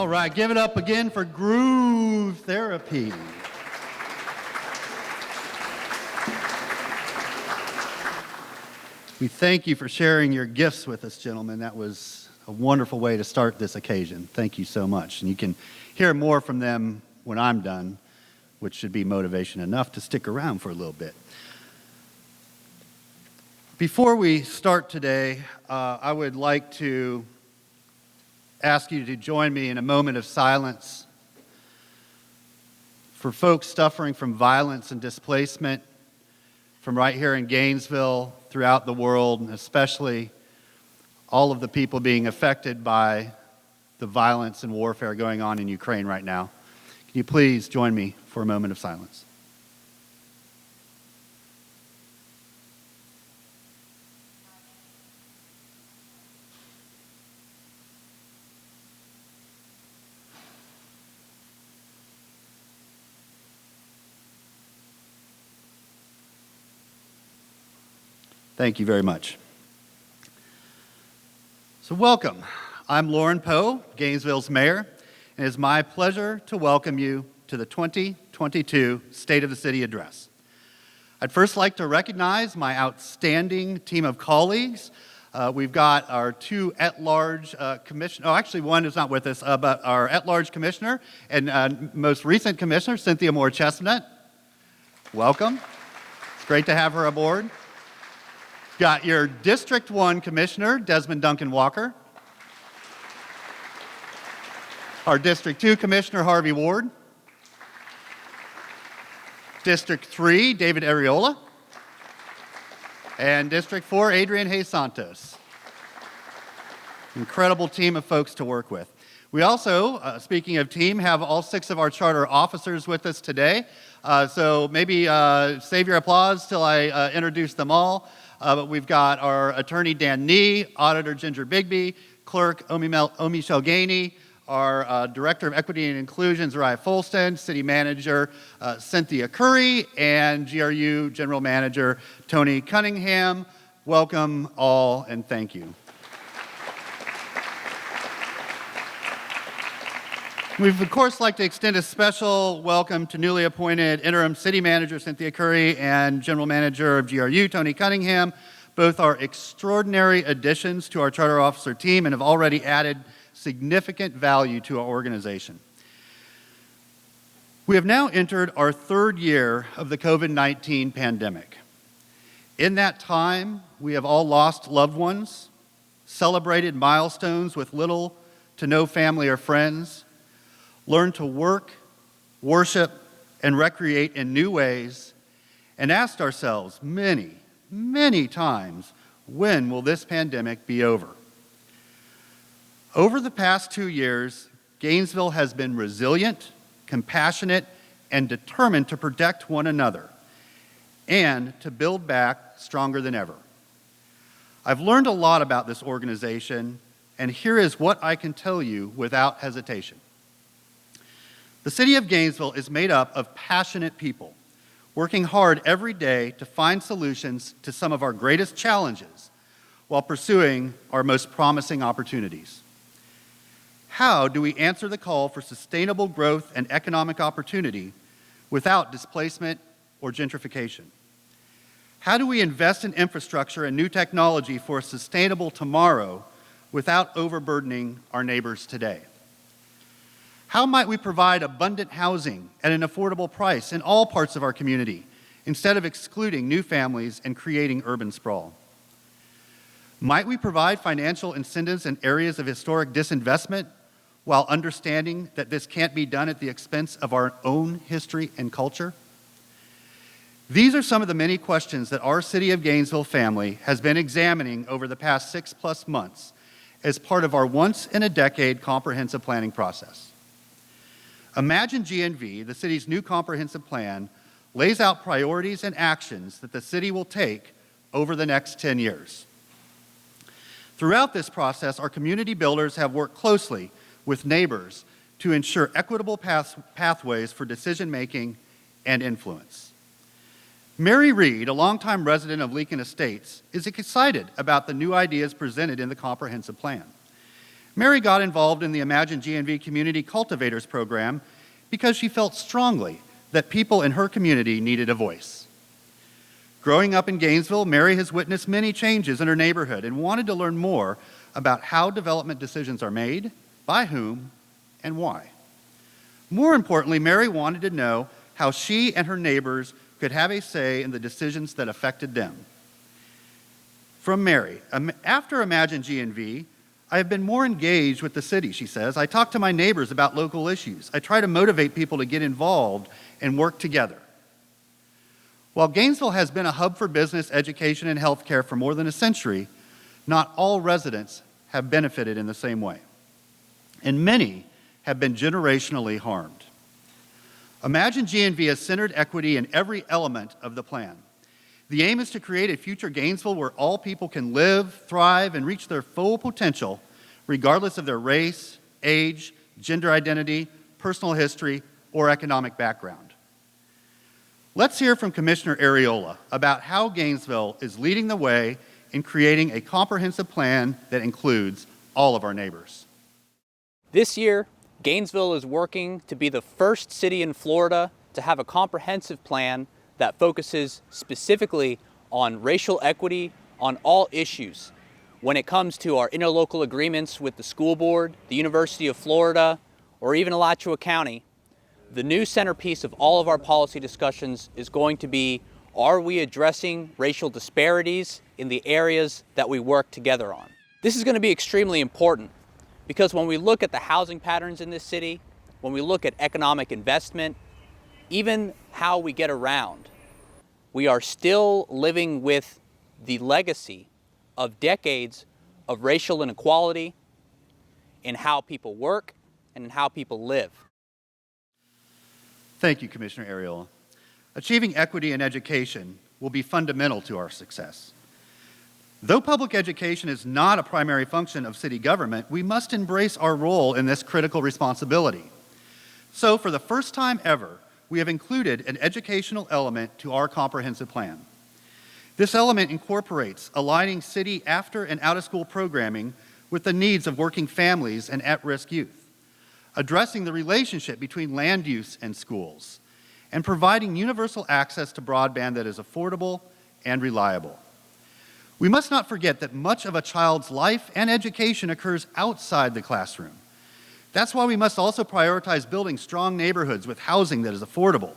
All right, give it up again for Groove Therapy. We thank you for sharing your gifts with us, gentlemen. That was a wonderful way to start this occasion. Thank you so much. And you can hear more from them when I'm done, which should be motivation enough to stick around for a little bit. Before we start today, I would like to ask you to join me in a moment of silence for folks suffering from violence and displacement from right here in Gainesville, throughout the world, and especially all of the people being affected by the violence and warfare going on in Ukraine right now. Can you please join me for a moment of silence? Thank you very much. So welcome. I'm Lauren Poe, Gainesville's mayor, and it is my pleasure to welcome you to the 2022 State of the City Address. I'd first like to recognize my outstanding team of colleagues. We've got our two at-large commissioners, actually one is not with us, but our at-large commissioner and most recent commissioner, Cynthia Moore-Chestnut. Welcome. It's great to have her aboard. Got your District 1 Commissioner, Desmond Duncan Walker. Our District 2 Commissioner, Harvey Ward. District 3, David Arreola. And District 4, Adrian Hayes Santos. Incredible team of folks to work with. We also, speaking of team, have all 6 of our charter officers with us today. So maybe save your applause till I introduce them all. But we've got our attorney, Dan Nee, auditor, Ginger Bigby, clerk, Omi Shelganey, our director of equity and inclusion, Zariah Folston, city manager, Cynthia Curry, and GRU general manager, Tony Cunningham. Welcome all, and thank you. We'd, of course, like to extend a special welcome to newly appointed interim city manager Cynthia Curry and general manager of GRU, Tony Cunningham. Both are extraordinary additions to our charter officer team and have already added significant value to our organization. We have now entered our 3rd year of the COVID-19 pandemic. In that time, we have all lost loved ones, celebrated milestones with little to no family or friends, learned to work, worship, and recreate in new ways, and asked ourselves many, many times, when will this pandemic be over? Over the past 2 years, Gainesville has been resilient, compassionate, and determined to protect one another and to build back stronger than ever. I've learned a lot about this organization, and here is what I can tell you without hesitation. The City of Gainesville is made up of passionate people, working hard every day to find solutions to some of our greatest challenges while pursuing our most promising opportunities. How do we answer the call for sustainable growth and economic opportunity without displacement or gentrification? How do we invest in infrastructure and new technology for a sustainable tomorrow without overburdening our neighbors today? How might we provide abundant housing at an affordable price in all parts of our community instead of excluding new families and creating urban sprawl? Might we provide financial incentives in areas of historic disinvestment while understanding that this can't be done at the expense of our own history and culture? These are some of the many questions that our City of Gainesville family has been examining over the past 6+ months as part of our once-in-a-decade comprehensive planning process. Imagine GNV, the city's new comprehensive plan, lays out priorities and actions that the city will take over the next 10 years. Throughout this process, our community builders have worked closely with neighbors to ensure equitable pathways for decision-making and influence. Mary Reed, a longtime resident of Leakin Estates, is excited about the new ideas presented in the comprehensive plan. Mary got involved in the Imagine GNV Community Cultivators Program because she felt strongly that people in her community needed a voice. Growing up in Gainesville, Mary has witnessed many changes in her neighborhood and wanted to learn more about how development decisions are made, by whom, and why. More importantly, Mary wanted to know how she and her neighbors could have a say in the decisions that affected them. From Mary, after Imagine GNV, I have been more engaged with the city, she says. I talk to my neighbors about local issues. I try to motivate people to get involved and work together. While Gainesville has been a hub for business, education, and healthcare for more than a century, not all residents have benefited in the same way, and many have been generationally harmed. Imagine GNV has centered equity in every element of the plan. The aim is to create a future Gainesville where all people can live, thrive, and reach their full potential, regardless of their race, age, gender identity, personal history, or economic background. Let's hear from Commissioner Arriola about how Gainesville is leading the way in creating a comprehensive plan that includes all of our neighbors. This year, Gainesville is working to be the first city in Florida to have a comprehensive plan that focuses specifically on racial equity on all issues when it comes to our interlocal agreements with the school board, the University of Florida, or even Alachua County. The new centerpiece of all of our policy discussions is going to be, are we addressing racial disparities in the areas that we work together on? This is going to be extremely important because when we look at the housing patterns in this city, when we look at economic investment, even how we get around, we are still living with the legacy of decades of racial inequality in how people work and in how people live. Thank you, Commissioner Arriola. Achieving equity in education will be fundamental to our success. Though public education is not a primary function of city government, we must embrace our role in this critical responsibility. So, for the first time ever, we have included an educational element to our comprehensive plan. This element incorporates aligning city after and out-of-school programming with the needs of working families and at-risk youth, addressing the relationship between land use and schools, and providing universal access to broadband that is affordable and reliable. We must not forget that much of a child's life and education occurs outside the classroom. That's why we must also prioritize building strong neighborhoods with housing that is affordable.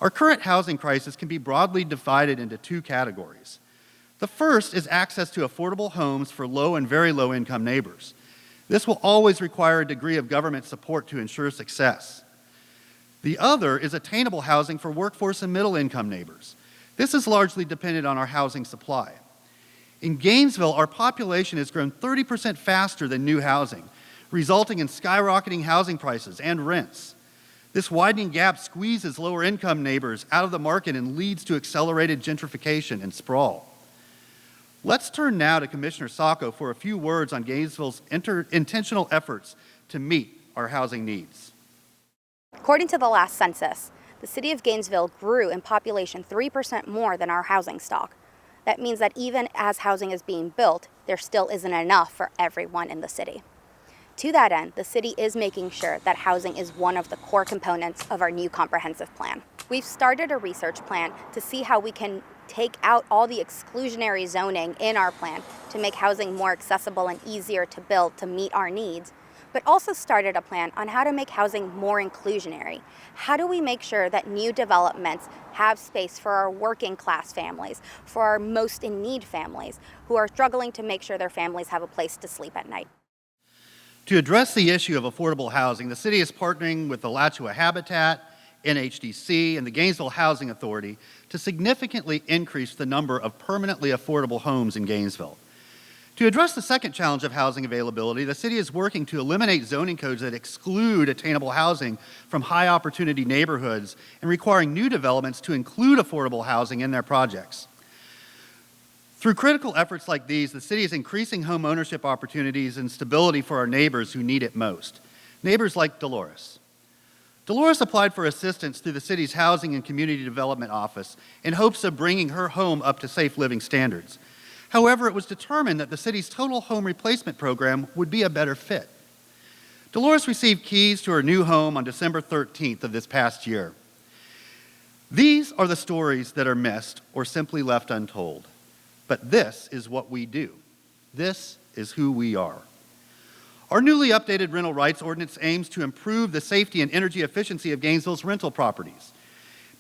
Our current housing crisis can be broadly divided into two categories. The first is access to affordable homes for low and very low income neighbors. This will always require a degree of government support to ensure success. The other is attainable housing for workforce and middle income neighbors. This is largely dependent on our housing supply. In Gainesville, our population has grown 30% faster than new housing, resulting in skyrocketing housing prices and rents. This widening gap squeezes lower income neighbors out of the market and leads to accelerated gentrification and sprawl. Let's turn now to Commissioner Sacco for a few words on Gainesville's intentional efforts to meet our housing needs. According to the last census, the city of Gainesville grew in population 3% more than our housing stock. That means that even as housing is being built, there still isn't enough for everyone in the city. To that end, the city is making sure that housing is one of the core components of our new comprehensive plan. We've started a research plan to see how we can take out all the exclusionary zoning in our plan to make housing more accessible and easier to build to meet our needs, but also started a plan on how to make housing more inclusionary. How do we make sure that new developments have space for our working class families, for our most in need families who are struggling to make sure their families have a place to sleep at night? To address the issue of affordable housing, the city is partnering with Alachua Habitat, NHDC, and the Gainesville Housing Authority to significantly increase the number of permanently affordable homes in Gainesville. To address the second challenge of housing availability, the city is working to eliminate zoning codes that exclude attainable housing from high opportunity neighborhoods and requiring new developments to include affordable housing in their projects. Through critical efforts like these, the city is increasing home ownership opportunities and stability for our neighbors who need it most. Neighbors like Dolores. Dolores applied for assistance through the city's Housing and Community Development Office in hopes of bringing her home up to safe living standards. However, it was determined that the city's total home replacement program would be a better fit. Dolores received keys to her new home on December 13th of this past year. These are the stories that are missed or simply left untold. But this is what we do. This is who we are. Our newly updated rental rights ordinance aims to improve the safety and energy efficiency of Gainesville's rental properties.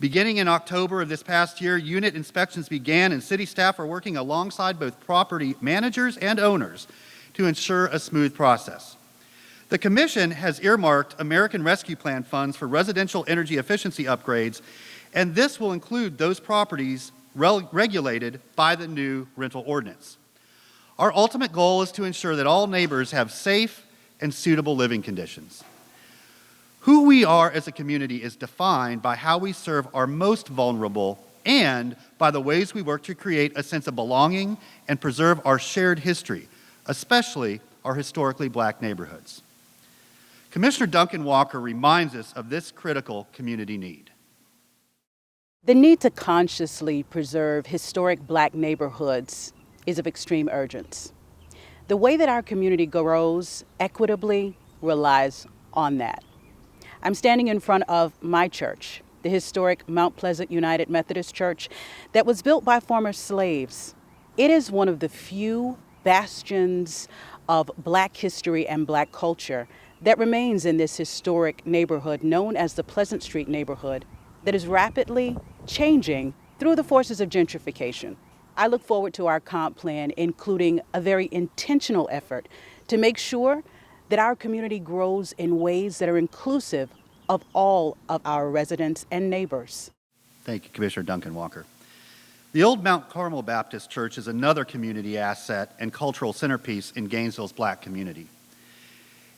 Beginning in October of this past year, unit inspections began and city staff are working alongside both property managers and owners to ensure a smooth process. The Commission has earmarked American Rescue Plan funds for residential energy efficiency upgrades, and this will include those properties regulated by the new rental ordinance. Our ultimate goal is to ensure that all neighbors have safe and suitable living conditions. Who we are as a community is defined by how we serve our most vulnerable and by the ways we work to create a sense of belonging and preserve our shared history, especially our historically black neighborhoods. Commissioner Duncan Walker reminds us of this critical community need. The need to consciously preserve historic black neighborhoods is of extreme urgency. The way that our community grows equitably relies on that. I'm standing in front of my church, the historic Mount Pleasant United Methodist Church that was built by former slaves. It is one of the few bastions of black history and black culture that remains in this historic neighborhood known as the Pleasant Street neighborhood that is rapidly changing through the forces of gentrification. I look forward to our comp plan, including a very intentional effort to make sure that our community grows in ways that are inclusive of all of our residents and neighbors. Thank you, Commissioner Duncan Walker. The old Mount Carmel Baptist Church is another community asset and cultural centerpiece in Gainesville's black community.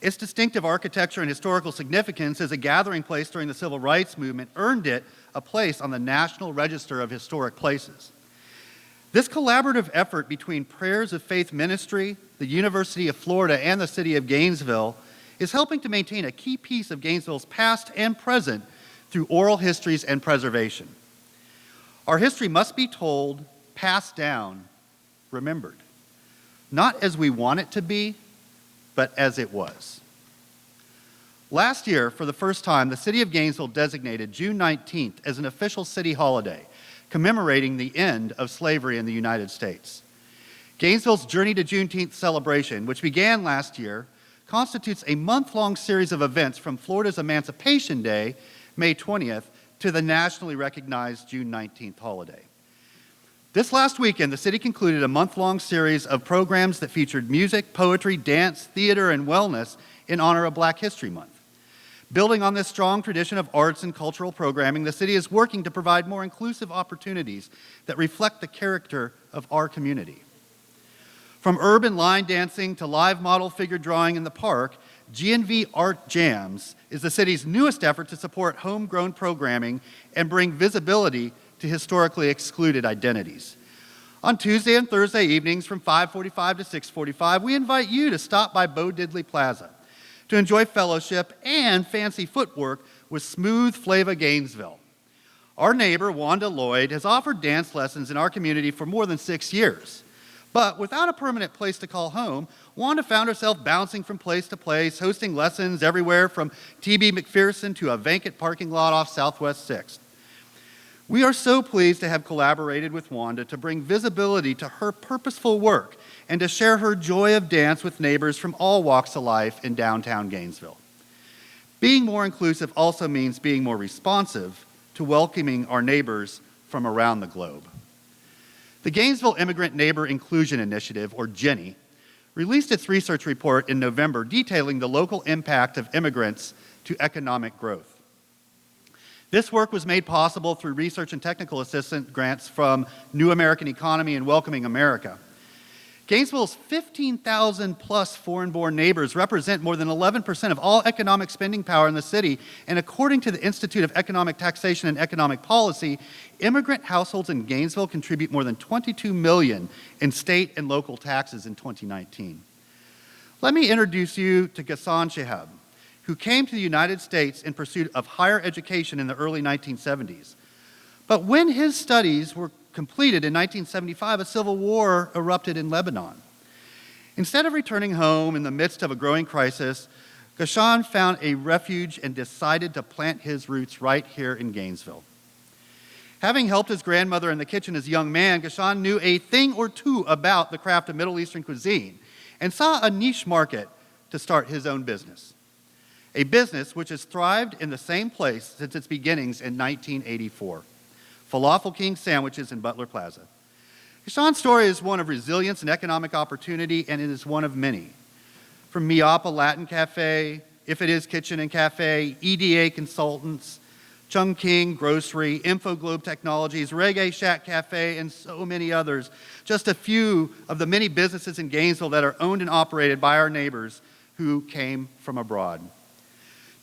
Its distinctive architecture and historical significance as a gathering place during the Civil Rights Movement earned it a place on the National Register of Historic Places. This collaborative effort between Prayers of Faith Ministry, the University of Florida, and the City of Gainesville is helping to maintain a key piece of Gainesville's past and present through oral histories and preservation. Our history must be told, passed down, remembered, not as we want it to be, but as it was. Last year, for the first time, the City of Gainesville designated June 19th as an official city holiday, commemorating the end of slavery in the United States. Gainesville's Journey to Juneteenth celebration, which began last year, constitutes a month-long series of events from Florida's Emancipation Day, May 20th, to the nationally recognized June 19th holiday. This last weekend, the city concluded a month-long series of programs that featured music, poetry, dance, theater, and wellness in honor of Black History Month. Building on this strong tradition of arts and cultural programming, the city is working to provide more inclusive opportunities that reflect the character of our community. From urban line dancing to live model figure drawing in the park, GNV Art Jams is the city's newest effort to support homegrown programming and bring visibility to historically excluded identities. On Tuesday and Thursday evenings from 5:45 to 6:45, we invite you to stop by Bo Diddley Plaza to enjoy fellowship and fancy footwork with Smooth Flava Gainesville. Our neighbor, Wanda Lloyd, has offered dance lessons in our community for more than 6 years. But without a permanent place to call home, Wanda found herself bouncing from place to place, hosting lessons everywhere from TB McPherson to a vacant parking lot off Southwest 6th. We are so pleased to have collaborated with Wanda to bring visibility to her purposeful work and to share her joy of dance with neighbors from all walks of life in downtown Gainesville. Being more inclusive also means being more responsive to welcoming our neighbors from around the globe. The Gainesville Immigrant Neighbor Inclusion Initiative, or GENI, released its research report in November detailing the local impact of immigrants to economic growth. This work was made possible through research and technical assistance grants from New American Economy and Welcoming America. Gainesville's 15,000 plus foreign-born neighbors represent more than 11% of all economic spending power in the city, and according to the Institute of Economic Taxation and Economic Policy, immigrant households in Gainesville contribute more than $22 million in state and local taxes in 2019. Let me introduce you to Ghassan Shihab, who came to the United States in pursuit of higher education in the early 1970s. But when his studies were completed in 1975, a civil war erupted in Lebanon. Instead of returning home in the midst of a growing crisis, Ghassan found a refuge and decided to plant his roots right here in Gainesville. Having helped his grandmother in the kitchen as a young man, Ghassan knew a thing or two about the craft of Middle Eastern cuisine and saw a niche market to start his own business. A business which has thrived in the same place since its beginnings in 1984. Falafel King Sandwiches in Butler Plaza. Ghassan's story is one of resilience and economic opportunity, and it is one of many. From Miapa Latin Cafe, If It Is Kitchen and Cafe, EDA Consultants, Chung King Grocery, InfoGlobe Technologies, Reggae Shack Cafe, and so many others. Just a few of the many businesses in Gainesville that are owned and operated by our neighbors who came from abroad.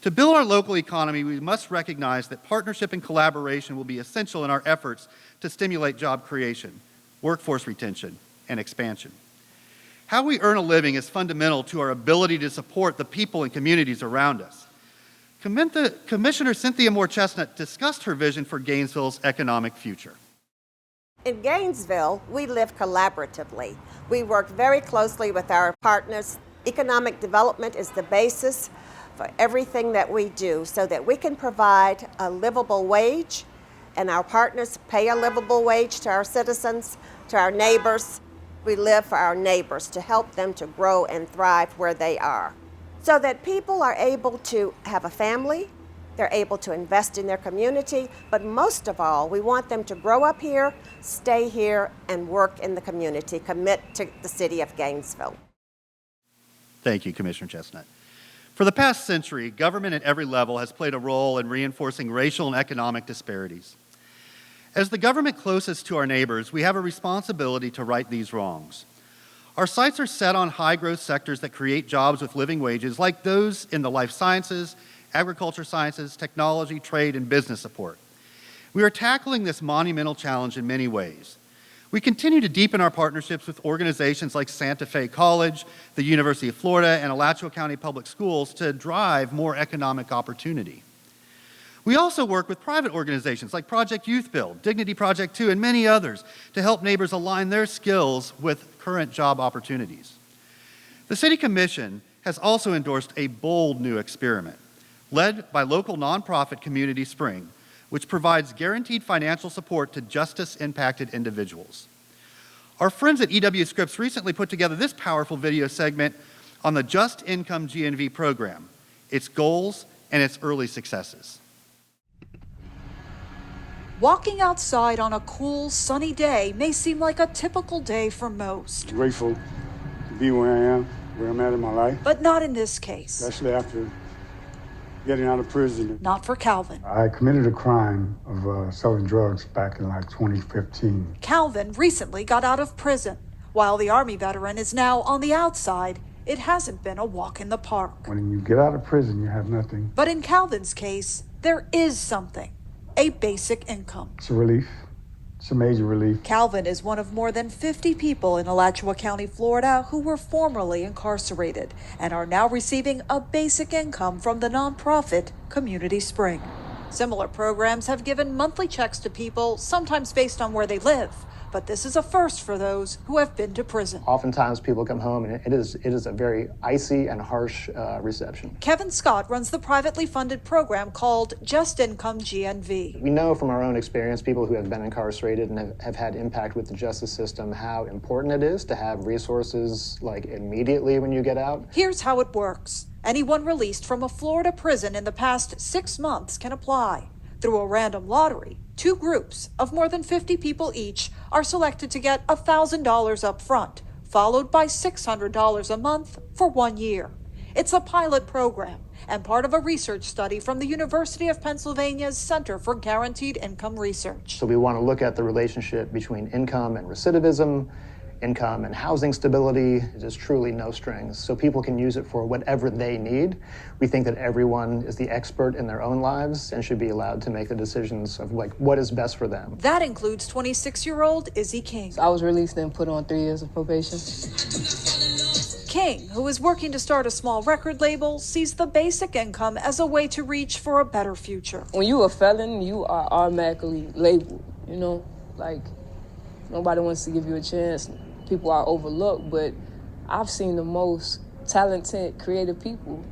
To build our local economy, we must recognize that partnership and collaboration will be essential in our efforts to stimulate job creation, workforce retention, and expansion. How we earn a living is fundamental to our ability to support the people and communities around us. Commissioner Cynthia Moore Chestnut discussed her vision for Gainesville's economic future. In Gainesville, we live collaboratively. We work very closely with our partners. Economic development is the basis for everything that we do so that we can provide a livable wage and our partners pay a livable wage to our citizens, to our neighbors. We live for our neighbors to help them to grow and thrive where they are, so that people are able to have a family, they're able to invest in their community, but most of all, we want them to grow up here, stay here, and work in the community, commit to the city of Gainesville. Thank you, Commissioner Chestnut. For the past century, government at every level has played a role in reinforcing racial and economic disparities. As the government closest to our neighbors, we have a responsibility to right these wrongs. Our sights are set on high-growth sectors that create jobs with living wages, like those in the life sciences, agriculture sciences, technology, trade, and business support. We are tackling this monumental challenge in many ways. We continue to deepen our partnerships with organizations like Santa Fe College, the University of Florida, and Alachua County Public Schools to drive more economic opportunity. We also work with private organizations like Project Youth Build, Dignity Project 2, and many others to help neighbors align their skills with current job opportunities. The City Commission has also endorsed a bold new experiment led by local nonprofit Community Spring, which provides guaranteed financial support to justice-impacted individuals. Our friends at EW Scripps recently put together this powerful video segment on the Just Income GNV program, its goals, and its early successes. Walking outside on a cool, sunny day may seem like a typical day for most. Grateful to be where I am, where I'm at in my life. But not in this case. Especially after getting out of prison. Not for Calvin. I committed a crime of selling drugs back in 2015. Calvin recently got out of prison. While the Army veteran is now on the outside, it hasn't been a walk in the park. When you get out of prison, you have nothing. But in Calvin's case, there is something. A basic income. It's a relief. It's a major relief. Calvin is one of more than 50 people in Alachua County, Florida, who were formerly incarcerated and are now receiving a basic income from the nonprofit Community Spring. Similar programs have given monthly checks to people, sometimes based on where they live. But this is a first for those who have been to prison. Oftentimes people come home and it is a very icy and harsh reception. Kevin Scott runs the privately funded program called Just Income GNV. We know from our own experience, people who have been incarcerated and have had impact with the justice system, how important it is to have resources like immediately when you get out. Here's how it works. Anyone released from a Florida prison in the past 6 months can apply. Through a random lottery, 2 groups of more than 50 people each are selected to get $1,000 up front, followed by $600 a month for 1 year. It's a pilot program and part of a research study from the University of Pennsylvania's Center for Guaranteed Income Research. So we want to look at the relationship between income and recidivism, income and housing stability. There's truly no strings, so people can use it for whatever they need. We think that everyone is the expert in their own lives and should be allowed to make the decisions of what is best for them. That includes 26-year-old Izzy King. I was released and put on 3 years of probation. King, who is working to start a small record label, sees the basic income as a way to reach for a better future. When you're a felon, you are automatically labeled, Nobody wants to give you a chance. People are overlooked, but I've seen the most talented, creative people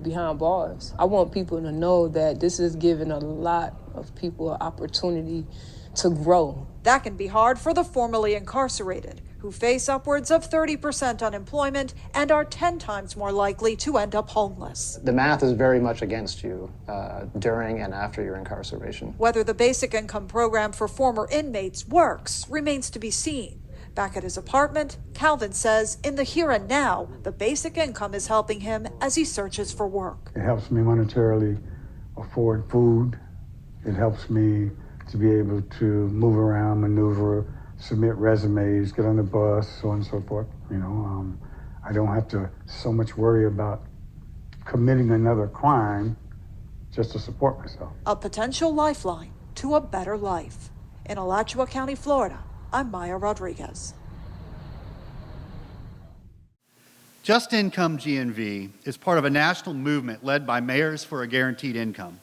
behind bars. I want people to know that this is giving a lot of people an opportunity to grow. That can be hard for the formerly incarcerated, who face upwards of 30% unemployment and are 10 times more likely to end up homeless. The math is very much against you during and after your incarceration. Whether the basic income program for former inmates works remains to be seen. Back at his apartment, Calvin says in the here and now, the basic income is helping him as he searches for work. It helps me monetarily afford food. It helps me to be able to move around, maneuver, submit resumes, get on the bus, so on and so forth. I don't have to so much worry about committing another crime just to support myself. A potential lifeline to a better life. In Alachua County, Florida, I'm Maya Rodriguez. Just Income GNV is part of a national movement led by Mayors for a Guaranteed Income,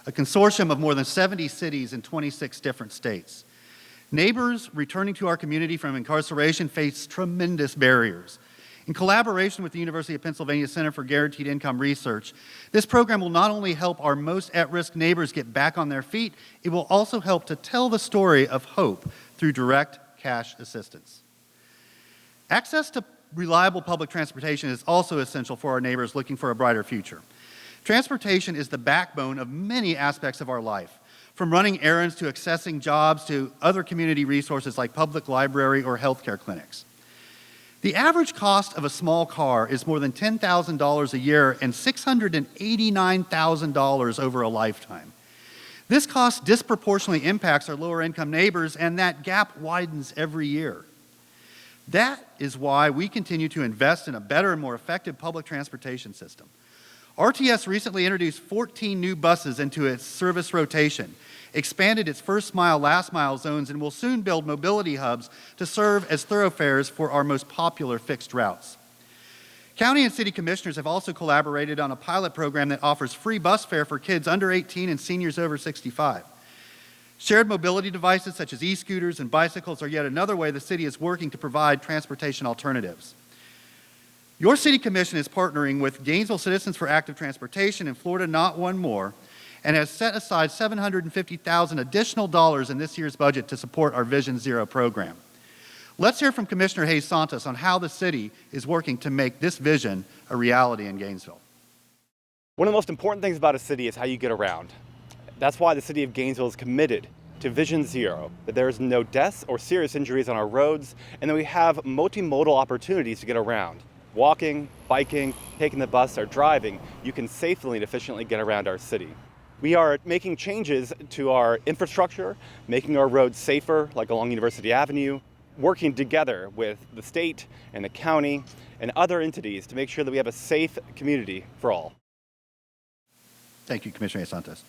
a consortium of more than 70 cities in 26 different states. Neighbors returning to our community from incarceration face tremendous barriers. In collaboration with the University of Pennsylvania Center for Guaranteed Income Research, this program will not only help our most at-risk neighbors get back on their feet, it will also help to tell the story of hope through direct cash assistance. Access to reliable public transportation is also essential for our neighbors looking for a brighter future. Transportation is the backbone of many aspects of our life, from running errands to accessing jobs to other community resources like public library or healthcare clinics. The average cost of a small car is more than $10,000 a year and $689,000 over a lifetime. This cost disproportionately impacts our lower income neighbors, and that gap widens every year. That is why we continue to invest in a better and more effective public transportation system. RTS recently introduced 14 new buses into its service rotation, expanded its first mile, last mile zones, and will soon build mobility hubs to serve as thoroughfares for our most popular fixed routes. County and city commissioners have also collaborated on a pilot program that offers free bus fare for kids under 18 and seniors over 65. Shared mobility devices such as e-scooters and bicycles are yet another way the city is working to provide transportation alternatives. Your city commission is partnering with Gainesville Citizens for Active Transportation and Florida Not One More, and has set aside $750,000 additional dollars in this year's budget to support our Vision Zero program. Let's hear from Commissioner Hayes Santos on how the city is working to make this vision a reality in Gainesville. One of the most important things about a city is how you get around. That's why the city of Gainesville is committed to Vision Zero, that there is no deaths or serious injuries on our roads, and that we have multimodal opportunities to get around. Walking, biking, taking the bus, or driving, you can safely and efficiently get around our city. We are making changes to our infrastructure, making our roads safer, like along University Avenue, working together with the state and the county and other entities to make sure that we have a safe community for all. Thank you, Commissioner Santos.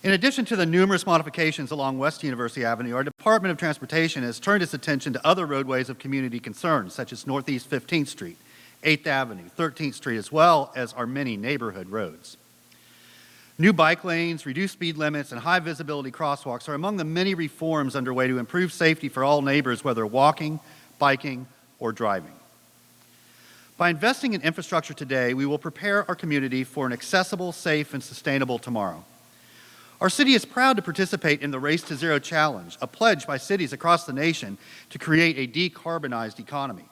In addition to the numerous modifications along West University Avenue, our Department of Transportation has turned its attention to other roadways of community concern, such as Northeast 15th Street, 8th Avenue, 13th Street, as well as our many neighborhood roads. New bike lanes, reduced speed limits, and high visibility crosswalks are among the many reforms underway to improve safety for all neighbors, whether walking, biking, or driving. By investing in infrastructure today, we will prepare our community for an accessible, safe, and sustainable tomorrow. Our city is proud to participate in the Race to Zero Challenge, a pledge by cities across the nation to create a decarbonized economy.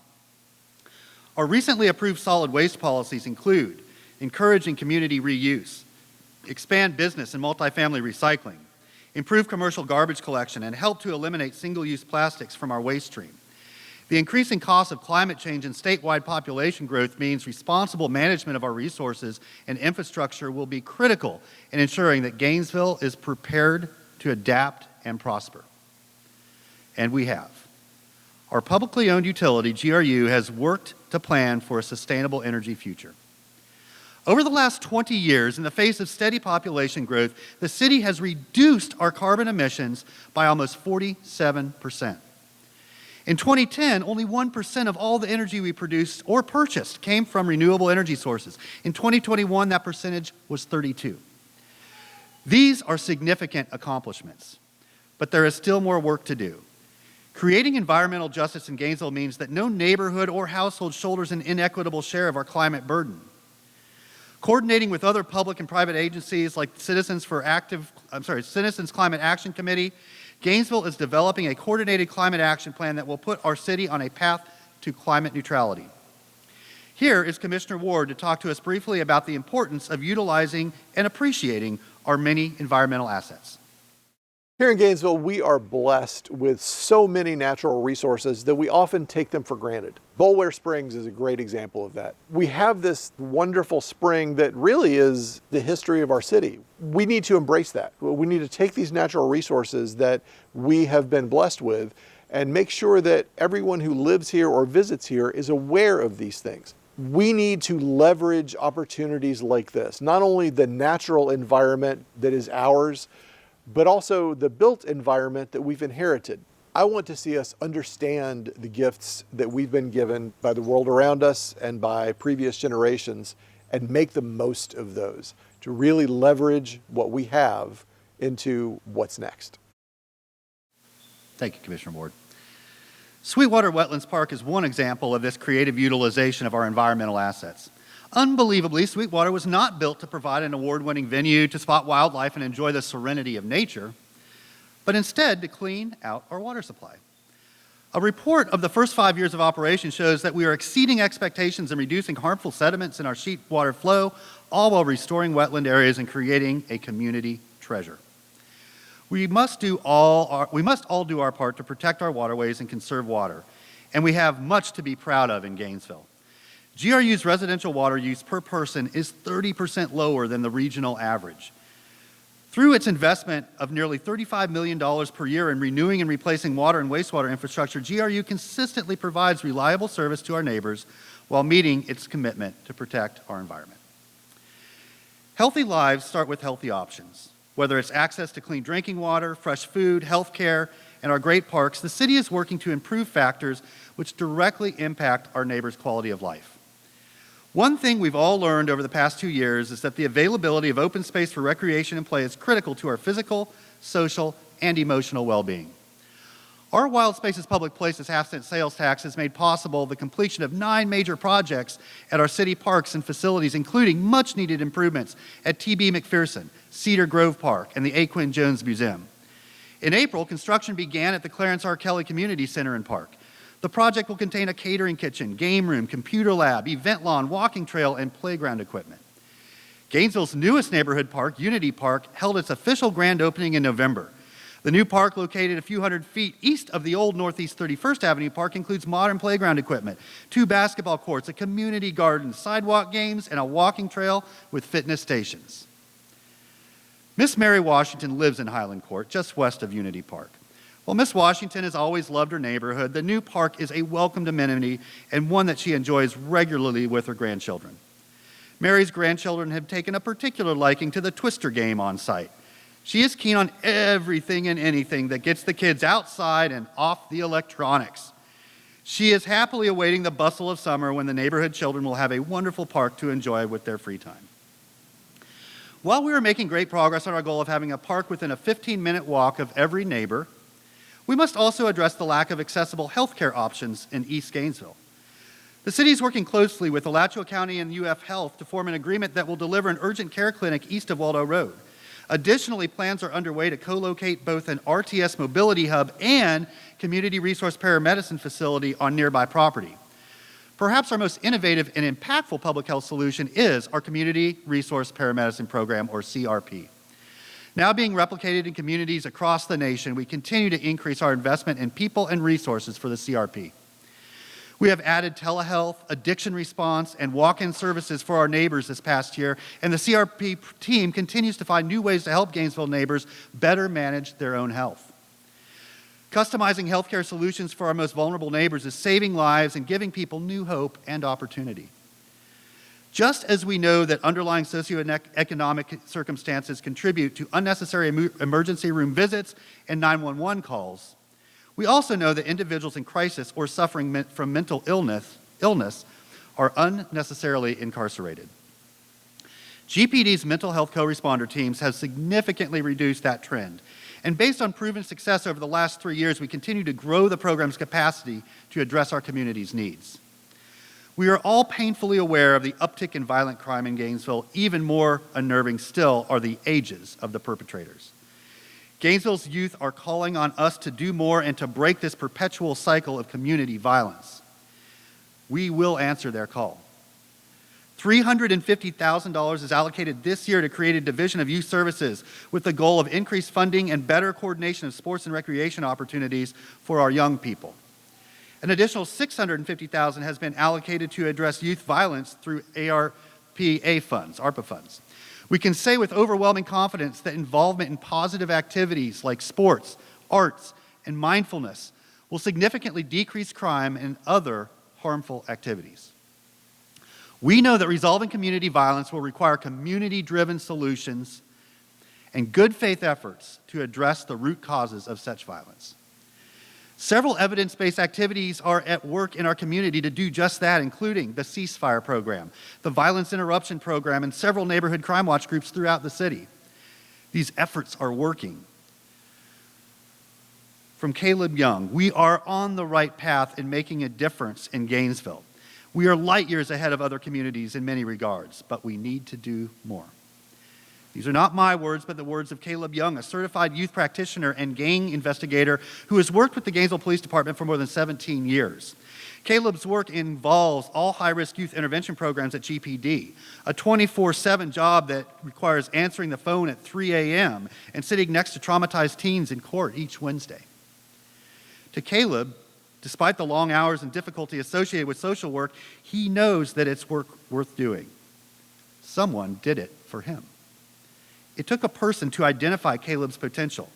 Our recently approved solid waste policies include encouraging community reuse, expand business and multifamily recycling, improve commercial garbage collection, and help to eliminate single-use plastics from our waste stream. The increasing cost of climate change and statewide population growth means responsible management of our resources and infrastructure will be critical in ensuring that Gainesville is prepared to adapt and prosper. And we have. Our publicly owned utility, GRU, has worked to plan for a sustainable energy future. Over the last 20 years, in the face of steady population growth, the city has reduced our carbon emissions by almost 47%. In 2010, only 1% of all the energy we produced or purchased came from renewable energy sources. In 2021, that percentage was 32%. These are significant accomplishments, but there is still more work to do. Creating environmental justice in Gainesville means that no neighborhood or household shoulders an inequitable share of our climate burden. Coordinating with other public and private agencies like Citizens Climate Action Committee, Gainesville is developing a coordinated climate action plan that will put our city on a path to climate neutrality. Here is Commissioner Ward to talk to us briefly about the importance of utilizing and appreciating our many environmental assets. Here in Gainesville, we are blessed with so many natural resources that we often take them for granted. Boulware Springs is a great example of that. We have this wonderful spring that really is the history of our city. We need to embrace that. We need to take these natural resources that we have been blessed with and make sure that everyone who lives here or visits here is aware of these things. We need to leverage opportunities like this, not only the natural environment that is ours, but also the built environment that we've inherited. I want to see us understand the gifts that we've been given by the world around us and by previous generations and make the most of those to really leverage what we have into what's next. Thank you, Commissioner Ward. Sweetwater Wetlands Park is one example of this creative utilization of our environmental assets. Unbelievably, Sweetwater was not built to provide an award-winning venue to spot wildlife and enjoy the serenity of nature, but instead to clean out our water supply. A report of the first 5 years of operation shows that we are exceeding expectations and reducing harmful sediments in our sheet water flow, all while restoring wetland areas and creating a community treasure. We must all do our part to protect our waterways and conserve water, and we have much to be proud of in Gainesville. GRU's residential water use per person is 30% lower than the regional average. Through its investment of nearly $35 million per year in renewing and replacing water and wastewater infrastructure, GRU consistently provides reliable service to our neighbors while meeting its commitment to protect our environment. Healthy lives start with healthy options. Whether it's access to clean drinking water, fresh food, health care, and our great parks, the city is working to improve factors which directly impact our neighbors' quality of life. One thing we've all learned over the past 2 years is that the availability of open space for recreation and play is critical to our physical, social, and emotional well-being. Our Wild Spaces Public Places half-cent sales tax has made possible the completion of 9 major projects at our city parks and facilities, including much-needed improvements at T.B. McPherson, Cedar Grove Park, and the A. Quinn Jones Museum. In April, construction began at the Clarence R. Kelly Community Center and Park. The project will contain a catering kitchen, game room, computer lab, event lawn, walking trail, and playground equipment. Gainesville's newest neighborhood park, Unity Park, held its official grand opening in November. The new park, located a few hundred feet east of the old Northeast 31st Avenue Park, includes modern playground equipment, 2 basketball courts, a community garden, sidewalk games, and a walking trail with fitness stations. Miss Mary Washington lives in Highland Court, just west of Unity Park. While Miss Washington has always loved her neighborhood, the new park is a welcomed amenity and one that she enjoys regularly with her grandchildren. Mary's grandchildren have taken a particular liking to the Twister game on site. She is keen on everything and anything that gets the kids outside and off the electronics. She is happily awaiting the bustle of summer when the neighborhood children will have a wonderful park to enjoy with their free time. While we are making great progress on our goal of having a park within a 15-minute walk of every neighbor, we must also address the lack of accessible healthcare options in East Gainesville. The city is working closely with Alachua County and UF Health to form an agreement that will deliver an urgent care clinic east of Waldo Road. Additionally, plans are underway to co-locate both an RTS mobility hub and community resource paramedicine facility on nearby property. Perhaps our most innovative and impactful public health solution is our Community Resource Paramedicine Program, or CRP. Now being replicated in communities across the nation, we continue to increase our investment in people and resources for the CRP. We have added telehealth, addiction response, and walk-in services for our neighbors this past year, and the CRP team continues to find new ways to help Gainesville neighbors better manage their own health. Customizing healthcare solutions for our most vulnerable neighbors is saving lives and giving people new hope and opportunity. Just as we know that underlying socioeconomic circumstances contribute to unnecessary emergency room visits and 911 calls, we also know that individuals in crisis or suffering from mental illness are unnecessarily incarcerated. GPD's mental health co-responder teams have significantly reduced that trend, And based on proven success over the last 3 years, we continue to grow the program's capacity to address our community's needs. We are all painfully aware of the uptick in violent crime in Gainesville. Even more unnerving still are the ages of the perpetrators. Gainesville's youth are calling on us to do more and to break this perpetual cycle of community violence. We will answer their call. $350,000 is allocated this year to create a division of youth services with the goal of increased funding and better coordination of sports and recreation opportunities for our young people. An additional $650,000 has been allocated to address youth violence through ARPA funds. We can say with overwhelming confidence that involvement in positive activities like sports, arts, and mindfulness will significantly decrease crime and other harmful activities. We know that resolving community violence will require community-driven solutions and good faith efforts to address the root causes of such violence. Several evidence-based activities are at work in our community to do just that, including the Ceasefire Program, the Violence Interruption Program, and several neighborhood crime watch groups throughout the city. These efforts are working. From Caleb Young, we are on the right path in making a difference in Gainesville. We are light years ahead of other communities in many regards, but we need to do more. These are not my words, but the words of Caleb Young, a certified youth practitioner and gang investigator who has worked with the Gainesville Police Department for more than 17 years. Caleb's work involves all high-risk youth intervention programs at GPD, a 24/7 job that requires answering the phone at 3 a.m. and sitting next to traumatized teens in court each Wednesday. To Caleb, despite the long hours and difficulty associated with social work, he knows that it's work worth doing. Someone did it for him. It took a person to identify Caleb's potential,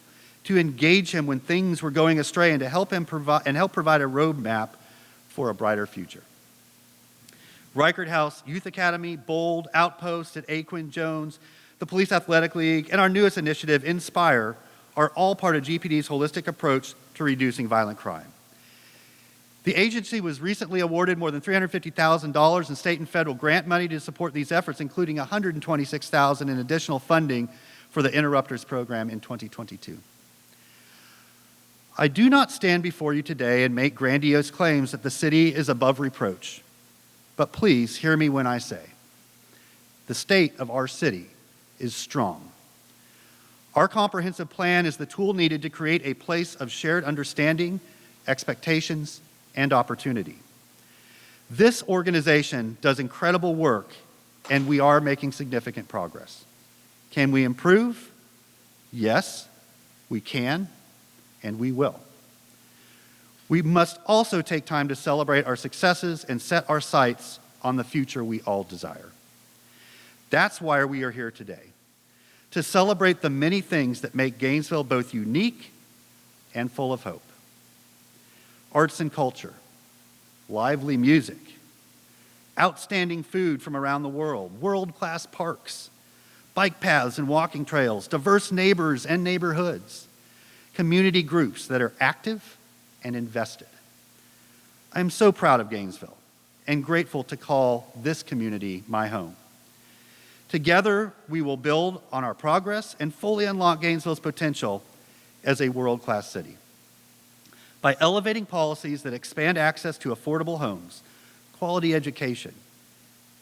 to engage him when things were going astray, and to help provide a roadmap for a brighter future. Reichert House Youth Academy, Bold, Outpost at Aquin Jones, the Police Athletic League, and our newest initiative, Inspire, are all part of GPD's holistic approach to reducing violent crime. The agency was recently awarded more than $350,000 in state and federal grant money to support these efforts, including $126,000 in additional funding for the Interrupters program in 2022. I do not stand before you today and make grandiose claims that the city is above reproach, but please hear me when I say, the state of our city is strong. Our comprehensive plan is the tool needed to create a place of shared understanding, expectations, and opportunity. This organization does incredible work, and we are making significant progress. Can we improve? Yes, we can, and we will. We must also take time to celebrate our successes and set our sights on the future we all desire. That's why we are here today, to celebrate the many things that make Gainesville both unique and full of hope. Arts and culture, lively music, outstanding food from around the world, world-class parks, bike paths and walking trails, diverse neighbors and neighborhoods, community groups that are active and invested. I am so proud of Gainesville and grateful to call this community my home. Together, we will build on our progress and fully unlock Gainesville's potential as a world-class city. By elevating policies that expand access to affordable homes, quality education,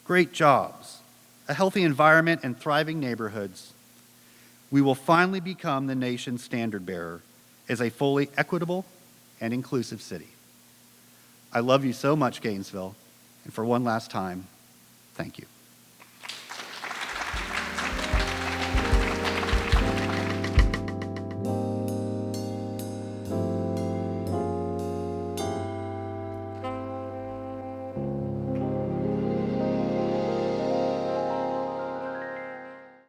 great jobs, a healthy environment, and thriving neighborhoods, we will finally become the nation's standard bearer as a fully equitable and inclusive city. I love you so much, Gainesville, and for one last time, thank you.